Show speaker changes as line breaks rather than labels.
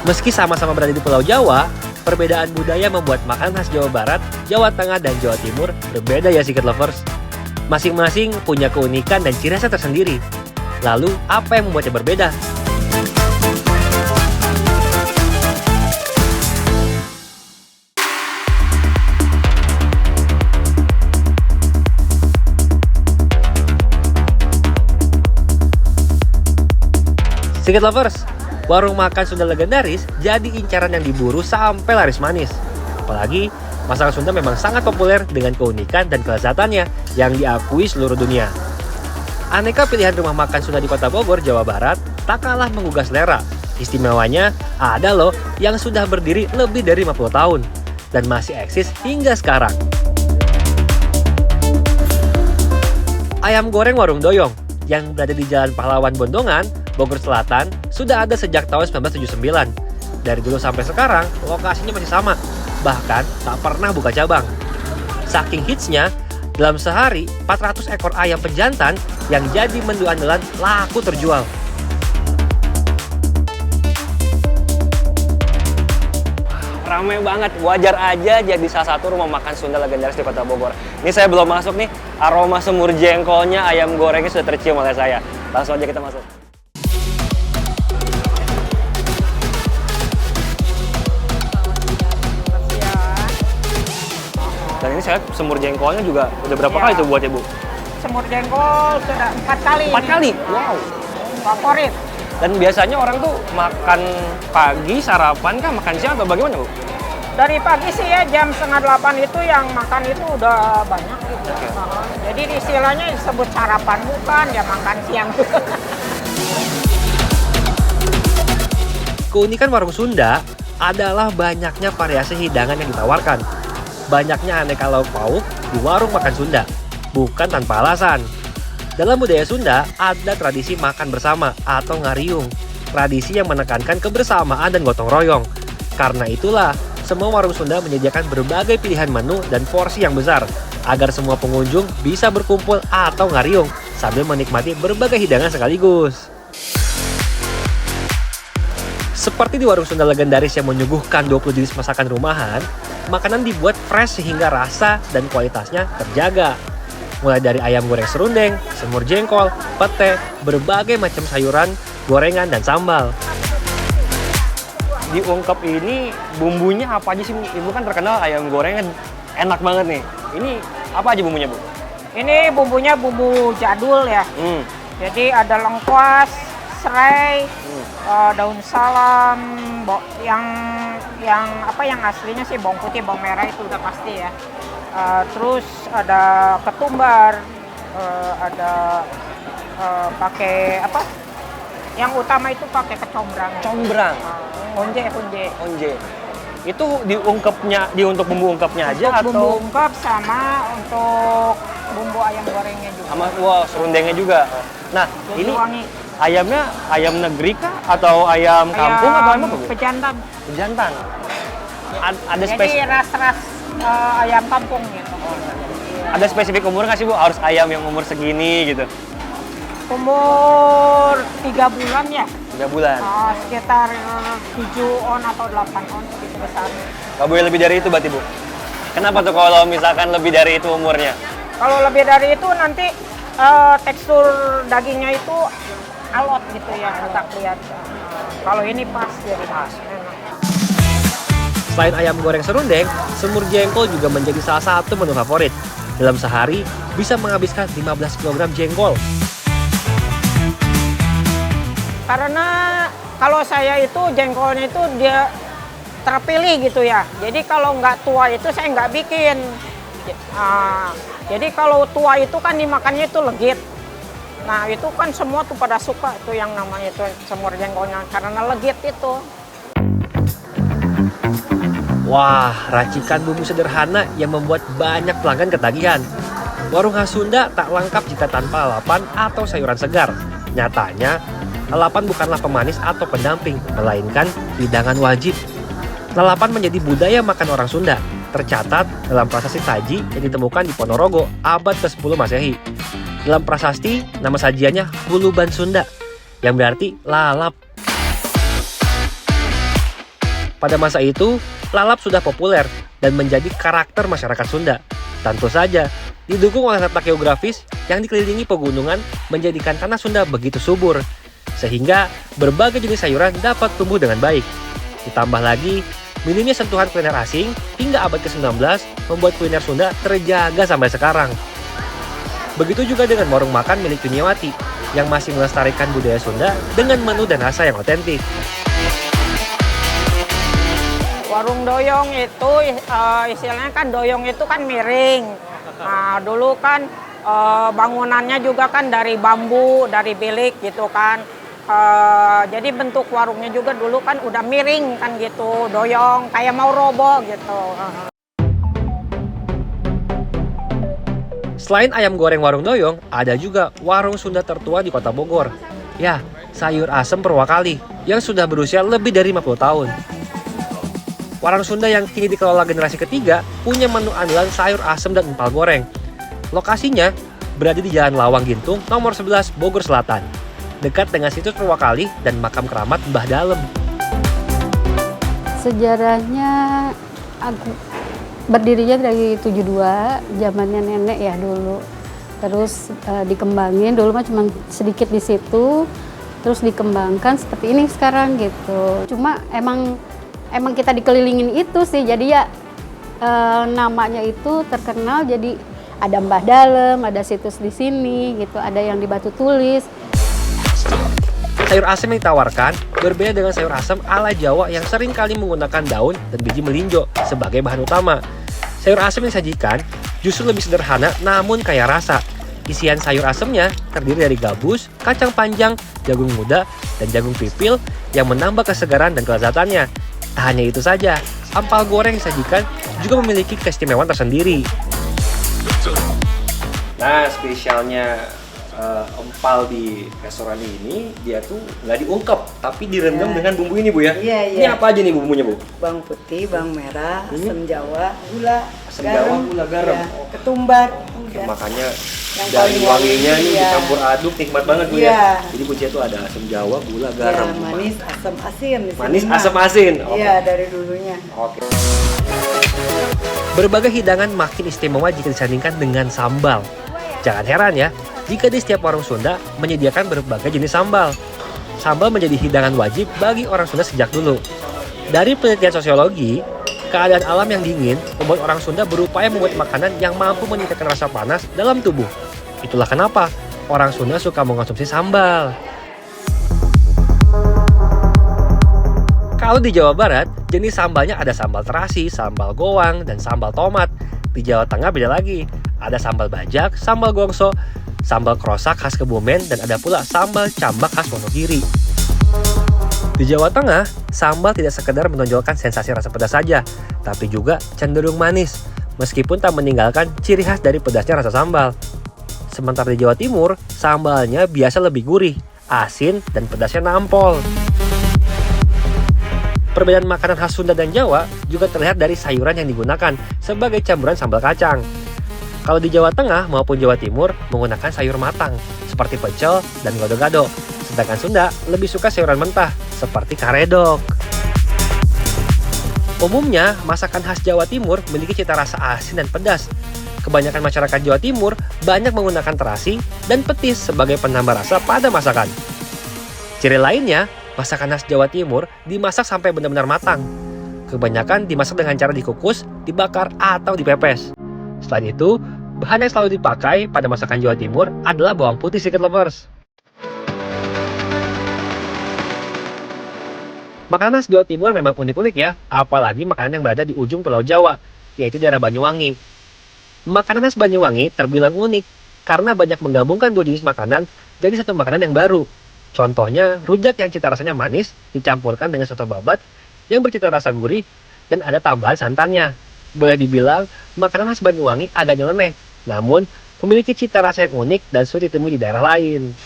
Meski sama-sama berada di Pulau Jawa, perbedaan budaya membuat makanan khas Jawa Barat, Jawa Tengah, dan Jawa Timur berbeda ya Secret Lovers. Masing-masing punya keunikan dan ciri khasnya tersendiri. Lalu, apa yang membuatnya berbeda? Secret Lovers, warung makan Sunda legendaris jadi incaran yang diburu sampai laris manis. Apalagi, masakan Sunda memang sangat populer dengan keunikan dan kelezatannya yang diakui seluruh dunia. Aneka pilihan rumah makan Sunda di Kota Bogor, Jawa Barat tak kalah menggugah selera. Istimewanya, ada loh yang sudah berdiri lebih dari 50 tahun dan masih eksis hingga sekarang. Ayam goreng Warung Doyong yang berada di Jalan Pahlawan Bondongan, Bogor Selatan, sudah ada sejak tahun 1979. Dari dulu sampai sekarang, lokasinya masih sama, bahkan tak pernah buka cabang. Saking hitsnya, dalam sehari 400 ekor ayam pejantan yang jadi menu andalan laku terjual.
Ramai banget, wajar aja jadi salah satu rumah makan Sunda legendaris di Kota Bogor. Ini saya belum masuk nih, aroma semur jengkolnya, ayam gorengnya sudah tercium oleh saya. Langsung aja kita masuk. Dan ini saya lihat semur jengkolnya juga udah berapa kali tuh buatnya, Bu?
Semur jengkol sudah 4 kali.
4 kali?
Wow. Favorit.
Dan biasanya orang tuh makan pagi, sarapan kah, makan siang atau bagaimana, Bu?
Dari pagi sih ya, jam 7:30 itu yang makan itu udah banyak gitu.
Oke.
Jadi istilahnya disebut sarapan bukan, ya makan siang juga.
Keunikan warung Sunda adalah banyaknya variasi hidangan yang ditawarkan. Banyaknya aneka lauk pauk di warung makan Sunda, bukan tanpa alasan. Dalam budaya Sunda, ada tradisi makan bersama atau ngariung. Tradisi yang menekankan kebersamaan dan gotong royong. Karena itulah, semua warung Sunda menyediakan berbagai pilihan menu dan porsi yang besar, agar semua pengunjung bisa berkumpul atau ngariung sambil menikmati berbagai hidangan sekaligus. Seperti di warung Sunda legendaris yang menyuguhkan 20 jenis masakan rumahan, makanan dibuat fresh sehingga rasa dan kualitasnya terjaga. Mulai dari ayam goreng serundeng, semur jengkol, pete, berbagai macam sayuran, gorengan, dan sambal.
Di ungkep ini bumbunya apa aja sih, Bu? Ibu kan terkenal ayam gorengnya enak banget nih. Ini apa aja bumbunya, Bu?
Ini bumbunya bumbu jadul ya. Jadi ada lengkuas, serai, daun salam, yang aslinya sih bawang putih, bawang merah itu udah pasti ya. Terus ada ketumbar, ada pakai apa? Yang utama itu pakai kecombrang.
Combrang.
Onje.
Itu untuk bumbu ungkepnya aja
Untuk bumbu
atau
ungkep sama untuk bumbu ayam gorengnya juga.
sama serundengnya juga. Nah,
Jadi
ini
wangi.
ayamnya ayam negeri kah atau ayam kampung atau ayam apa, Bu?
Pejantan.
Pejantan. Ada
Jadi ras-ras ayam kampung gitu.
Ada spesifik umur nggak sih, Bu? Harus ayam yang umur segini gitu.
Umur 3 bulan ya,
3 bulan.
sekitar 7 on atau 8 on gitu besar.
Nggak boleh lebih dari itu berarti, Bu? Kenapa tuh kalau misalkan lebih dari itu umurnya?
Kalau lebih dari itu nanti tekstur dagingnya itu alot gitu ya, kita lihat. Kalau ini pas jadi pas. Enak.
Selain ayam goreng serundeng, semur jengkol juga menjadi salah satu menu favorit. Dalam sehari, bisa menghabiskan 15 kg jengkol.
Karena kalau saya itu jengkolnya itu dia terpilih gitu ya. Jadi kalau nggak tua itu saya nggak bikin. Jadi kalau tua itu kan dimakannya itu legit. Nah itu kan semua tuh pada suka tuh yang namanya itu semur jengkolnya karena legit itu.
Wah, racikan bumbu sederhana yang membuat banyak pelanggan ketagihan. Warung khas Sunda tak lengkap jika tanpa lalapan atau sayuran segar. Nyatanya, lalapan bukanlah pemanis atau pendamping, melainkan hidangan wajib. Lalapan menjadi budaya makan orang Sunda, tercatat dalam prasasti Taji yang ditemukan di Ponorogo abad ke-10 Masehi. Dalam prasasti, nama sajiannya Huluban Sunda, yang berarti lalap. Pada masa itu, lalap sudah populer dan menjadi karakter masyarakat Sunda. Tentu saja, didukung oleh letak geografis yang dikelilingi pegunungan menjadikan tanah Sunda begitu subur, sehingga berbagai jenis sayuran dapat tumbuh dengan baik. Ditambah lagi, minimnya sentuhan kuliner asing hingga abad ke-19 membuat kuliner Sunda terjaga sampai sekarang. Begitu juga dengan warung makan milik Yuniawati yang masih melestarikan budaya Sunda dengan menu dan rasa yang otentik.
Warung doyong itu istilahnya kan doyong itu kan miring. Nah, dulu kan bangunannya juga kan dari bambu, dari bilik gitu kan. Jadi bentuk warungnya juga dulu kan udah miring kan gitu, doyong kayak mau roboh gitu.
Selain ayam goreng warung doyong, ada juga warung Sunda tertua di kota Bogor. Ya, sayur asem Purwakali yang sudah berusia lebih dari 50 tahun. Warung Sunda yang kini dikelola generasi ketiga punya menu andalan sayur asem dan empal goreng. Lokasinya berada di Jalan Lawang Gintung nomor 11 Bogor Selatan, dekat dengan situs Purwakali dan makam keramat Mbah Dalem.
Sejarahnya berdirinya dari 72, zamannya nenek ya dulu. Terus dikembangin, dulu mah cuma sedikit di situ, terus dikembangkan seperti ini sekarang gitu. Cuma emang kita dikelilingin itu sih, jadi ya namanya itu terkenal, jadi ada Mbah Dalem, ada situs di sini gitu, ada yang di Batu Tulis.
Sayur asem yang ditawarkan berbeda dengan sayur asem ala Jawa yang sering kali menggunakan daun dan biji melinjo sebagai bahan utama. Sayur asem yang disajikan justru lebih sederhana namun kaya rasa. Isian sayur asemnya terdiri dari gabus, kacang panjang, jagung muda, dan jagung pipil yang menambah kesegaran dan kelezatannya. Tak hanya itu saja, empal goreng yang disajikan juga memiliki keistimewaan tersendiri. Nah, spesialnya empal di restoran ini, dia tuh nggak diungkep, tapi direndam dengan bumbu ini, Bu ya?
Iya, iya.
Ini apa aja nih bumbunya, Bu?
Bawang putih, bawang merah, asam jawa, gula,
Asam jawa, gula, garam.
ya, ketumbar. Udah.
Makanya
Yang
dari
paling
wanginya nih
iya.
dicampur aduk, nikmat banget, Bu
Iya.
ya? Jadi kuncinya tuh ada asam jawa, gula, garam.
Ya, manis, asam, asin. di sini
Manis,
mah.
asam, asin. Oke.
Iya, dari dulunya.
Oke. Berbagai hidangan makin istimewa jika disandingkan dengan sambal. Jangan heran ya, jika di setiap warung Sunda menyediakan berbagai jenis sambal. Sambal menjadi hidangan wajib bagi orang Sunda sejak dulu. Dari penelitian sosiologi, keadaan alam yang dingin membuat orang Sunda berupaya membuat makanan yang mampu meningkatkan rasa panas dalam tubuh. Itulah kenapa orang Sunda suka mengkonsumsi sambal. Kalau di Jawa Barat, jenis sambalnya ada sambal terasi, sambal goang, dan sambal tomat. Di Jawa Tengah beda lagi, ada sambal bajak, sambal gongso, sambal krosak khas Kebumen, dan ada pula sambal cambak khas Wonogiri. Di Jawa Tengah, sambal tidak sekedar menonjolkan sensasi rasa pedas saja, tapi juga cenderung manis, meskipun tak meninggalkan ciri khas dari pedasnya rasa sambal. Sementara di Jawa Timur, sambalnya biasa lebih gurih, asin, dan pedasnya nampol. Perbedaan makanan khas Sunda dan Jawa juga terlihat dari sayuran yang digunakan sebagai campuran sambal kacang. Kalau di Jawa Tengah maupun Jawa Timur menggunakan sayur matang seperti pecel dan gado-gado. Sedangkan Sunda lebih suka sayuran mentah seperti karedok. Umumnya, masakan khas Jawa Timur memiliki cita rasa asin dan pedas. Kebanyakan masyarakat Jawa Timur banyak menggunakan terasi dan petis sebagai penambah rasa pada masakan. Ciri lainnya, masakan khas Jawa Timur dimasak sampai benar-benar matang. Kebanyakan dimasak dengan cara dikukus, dibakar, atau dipepes. Selain itu, bahan yang selalu dipakai pada masakan Jawa Timur adalah bawang putih Secret Lovers. Makanan khas Jawa Timur memang unik-unik ya, apalagi makanan yang berada di ujung Pulau Jawa, yaitu daerah Banyuwangi. Makanan khas Banyuwangi terbilang unik karena banyak menggabungkan dua jenis makanan jadi satu makanan yang baru. Contohnya, rujak yang cita rasanya manis dicampurkan dengan soto babat yang bercita rasa gurih dan ada tambahan santannya. Boleh dibilang, makanan khas Banyuwangi agak nyeleneh, namun memiliki cita rasa yang unik dan sulit ditemui di daerah lain.